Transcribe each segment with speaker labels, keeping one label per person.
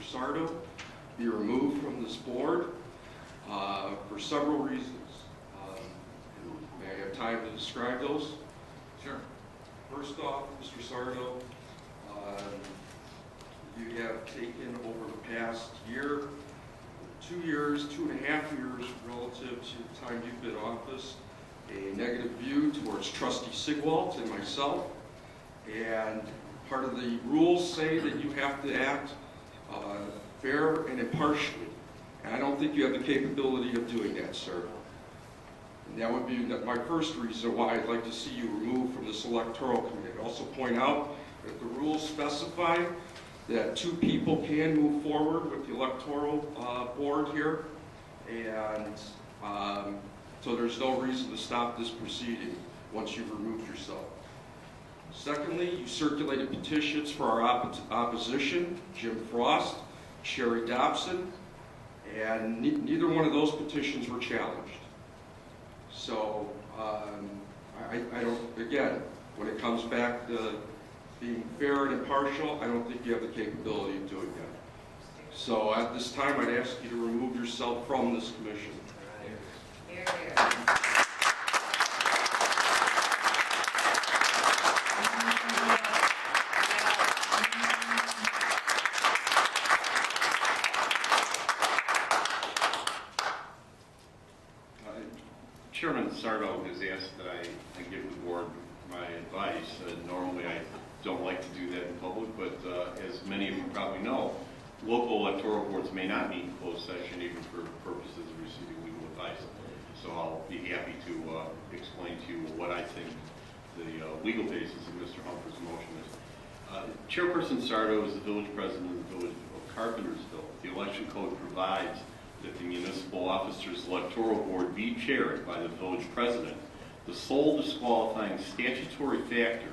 Speaker 1: Mr. Sarto be removed from this board for several reasons. May I have time to describe those?
Speaker 2: Sure.
Speaker 1: First off, Mr. Sarto, you have taken over the past year, 2 years, 2.5 years relative to the time you've been in office, a negative view towards Trustee Sigwalt and myself. And part of the rules say that you have to act fair and impartially. And I don't think you have the capability of doing that, sir. And that would be my first reason why I'd like to see you removed from this electoral committee. I'd also point out that the rules specify that 2 people can move forward with the electoral board here. And so there's no reason to stop this proceeding once you've removed yourself. Secondly, you circulated petitions for our opposition, Jim Frost, Sherry Dobson, and neither one of those petitions were challenged. So I don't, again, when it comes back to being fair and impartial, I don't think you have the capability of doing that. So at this time, I'd ask you to remove yourself from this commission.
Speaker 3: Here, here.
Speaker 4: Chairman Sarto has asked that I give the board my advice. Normally I don't like to do that in public, but as many of you probably know, local electoral boards may not meet in closed session even for purposes of receiving legal advice. So I'll be happy to explain to you what I think the legal basis of Mr. Humphreys' motion is. Chairperson Sarto is the village president of the Village of Carpentersville. The election code provides that the municipal officers' electoral board be chaired by the village president. The sole disqualifying statutory factor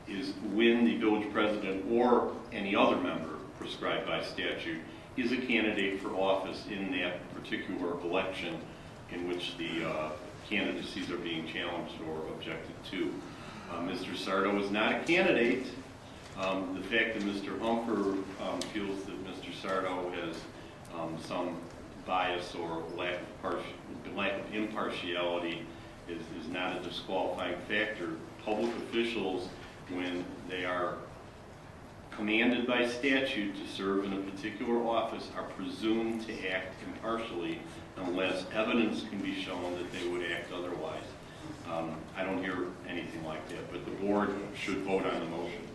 Speaker 4: is when the village president or any other member prescribed by statute is a candidate for office in that particular election in which the candidacies are being challenged or objected to. Mr. Sarto is not a candidate. The fact that Mr. Humphreys feels that Mr. Sarto has some bias or lack of impartiality is not a disqualifying factor. Public officials, when they are commanded by statute to serve in a particular office, are presumed to act impartially unless evidence can be shown that they would act otherwise. I don't hear anything like that, but the board should vote on the motion.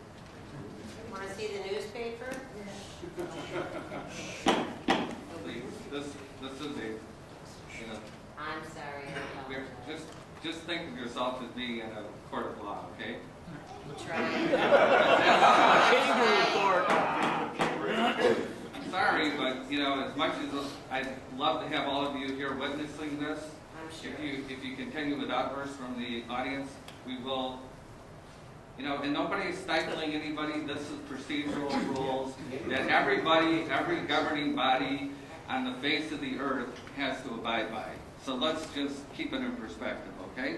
Speaker 3: Want to see the newspaper?
Speaker 2: This is a, you know,
Speaker 3: I'm sorry. I apologize.
Speaker 2: just think of yourself as being in a court of law, okay?
Speaker 3: We'll try.
Speaker 2: I'm sorry, but you know, as much as I'd love to have all of you here witnessing this,
Speaker 3: I'm sure.
Speaker 2: if you continue with outbursts from the audience, we will. You know, and nobody's stifling anybody. This is procedural rules that everybody, every governing body on the face of the earth has to abide by. So let's just keep it in perspective, okay?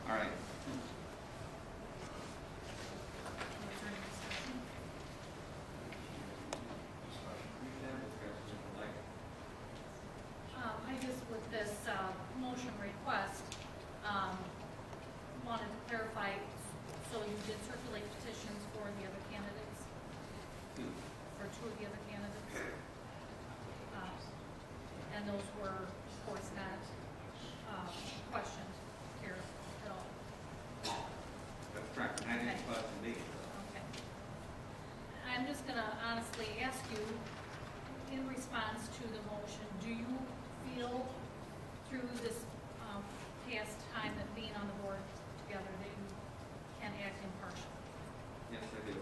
Speaker 2: All right.
Speaker 5: I just, with this motion request, wanted to clarify, so you did circulate petitions for the other candidates? For 2 of the other candidates? And those were, of course, not questioned here at all?
Speaker 2: That's correct. I didn't question me.
Speaker 5: Okay. I'm just going to honestly ask you, in response to the motion, do you feel through this past time that being on the board together that you can act impartial?
Speaker 2: Yes, I do.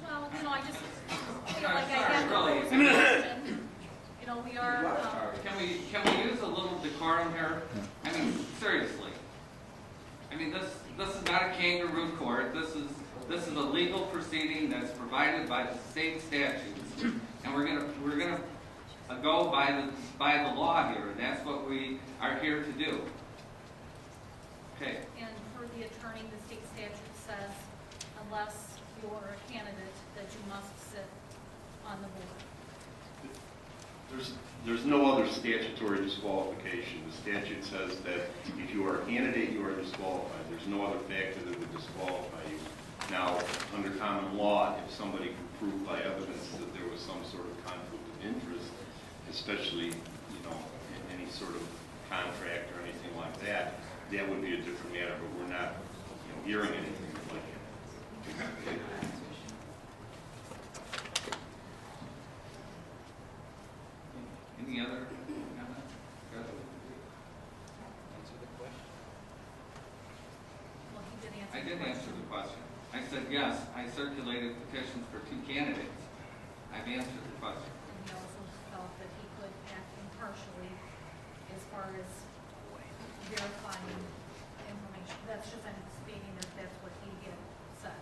Speaker 5: Well, you know, I just feel like I have to
Speaker 2: Really?
Speaker 5: pose a question. You know, we are.
Speaker 2: Can we use a little decorum here? I mean, seriously. I mean, this is not a kangaroo court. This is a legal proceeding that's provided by the state statutes, and we're gonna go by the law here, and that's what we are here to do. Okay.
Speaker 5: And for the attorney, the state statutes
Speaker 4: There's no other statutory disqualification. The statute says that if you are a candidate, you are disqualified. There's no other factor that would disqualify you. Now, under common law, if somebody could prove by evidence that there was some sort of conflict of interest, especially, you know, in any sort of contract or anything like that, that would be a different matter, but we're not, you know, hearing anything like that.
Speaker 2: Any other comments?
Speaker 5: Well, he did answer.
Speaker 2: I
Speaker 5: the
Speaker 2: did
Speaker 5: question.
Speaker 2: answer the question. I said, yes, I circulated petitions for 2 candidates. I've answered the question.
Speaker 5: And he also felt that he could act impartially as far as verifying information. That's just, I'm stating that that's what he had said.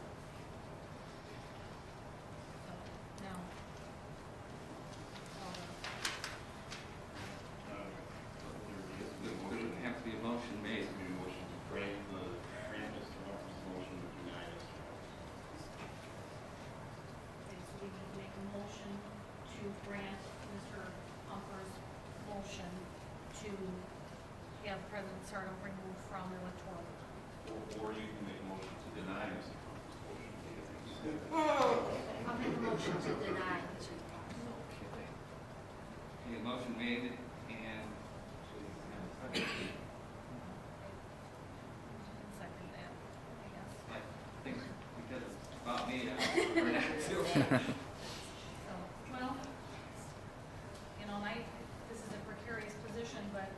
Speaker 5: So, now.
Speaker 2: There would have to be a motion made.
Speaker 5: Okay, so we need to make a motion to grant Mr. Humper's motion to have President Sarto removed from the electoral.
Speaker 4: Or you can make a motion to deny Mr. Trump's motion.
Speaker 3: I'll make a motion to deny.
Speaker 2: Okay, motion made and
Speaker 5: Second that, I guess.
Speaker 2: I think because it's about me, we're not too.
Speaker 5: So, well, you know, this is a precarious position, but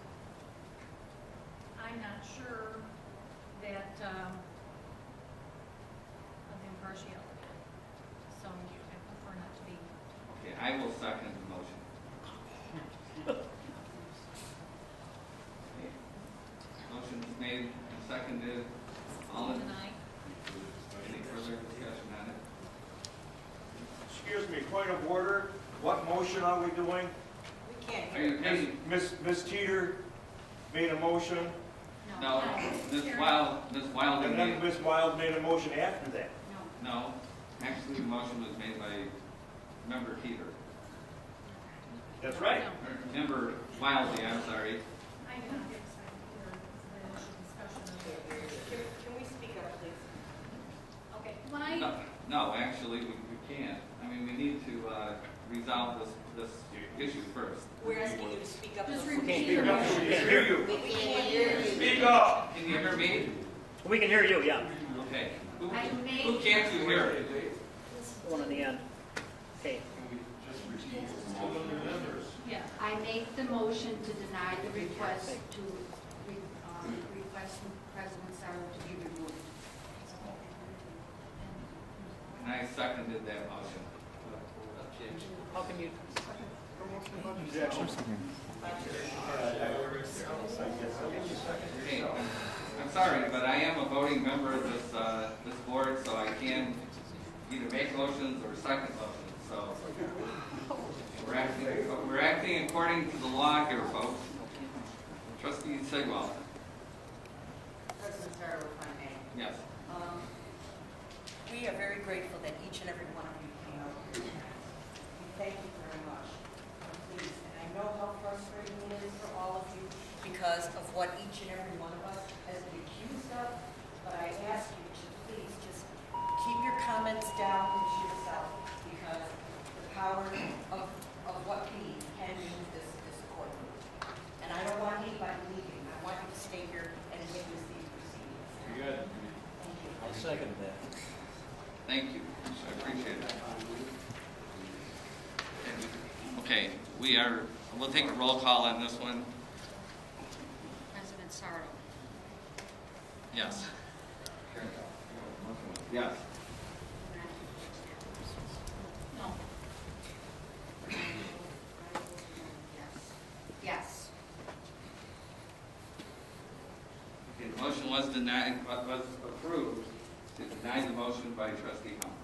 Speaker 5: I'm not sure that, of impartiality. So I prefer not to be.
Speaker 2: Okay, I will second the motion. Okay. Motion is made and seconded. All in,
Speaker 5: Deny.
Speaker 2: any further discussion on it?
Speaker 6: Excuse me, point of order. What motion are we doing?
Speaker 3: We can't
Speaker 2: Are
Speaker 3: hear.
Speaker 2: you taking?
Speaker 6: Ms. Teeter made a motion,
Speaker 2: No, Ms. Wild
Speaker 6: and then
Speaker 2: made,
Speaker 6: Ms. Wild made a motion after that.
Speaker 2: no, actually the motion was made by Member Peter.
Speaker 6: That's right.
Speaker 2: Member Wildy, I'm sorry.
Speaker 5: I did not get excited here, the initial discussion of it.
Speaker 3: Can we speak up, please?
Speaker 5: Okay, when I,
Speaker 2: No, actually, we can't. I mean, we need to resolve this issue first.
Speaker 3: We're asking you to speak up.
Speaker 5: Just
Speaker 3: so-
Speaker 5: repeat.
Speaker 6: Speak up so we can hear you.
Speaker 3: We can't hear you.
Speaker 6: Speak up.
Speaker 2: Can you hear me?
Speaker 7: We can hear you, yeah.
Speaker 2: Okay. Who
Speaker 3: I made-
Speaker 2: who can't you hear?
Speaker 7: The one on the end. Okay.
Speaker 5: yeah,
Speaker 8: I make the motion to deny the request to, request President Sarto to be removed.
Speaker 2: And I seconded that motion.
Speaker 7: How can you?
Speaker 2: Okay, I'm sorry, but I am a voting member of this board, so I can either make motions or second motions, so we're acting according to the law here, folks. Trustee Sigwell,
Speaker 3: President Sarto, if I may.
Speaker 2: yes.
Speaker 3: We are very grateful that each and every one of you came out here. We thank you very much. Please, and I know how frustrating it is for all of you because of what each and every one of us has been accused of, but I ask you to please just keep your comments down and shoot us out because the power of what we can move this courtroom. And I don't want anybody leaving. I want you to stay here and witness these proceedings.
Speaker 6: Good.
Speaker 3: Thank you.
Speaker 7: I'll second that.
Speaker 2: Thank you, I appreciate it. Okay, we'll take a roll call on this one.
Speaker 8: President Sarto.
Speaker 2: Yes. Yes.
Speaker 5: no,
Speaker 8: Yes.
Speaker 2: Okay, the motion was denied, was approved to deny the motion by trustee Hummer.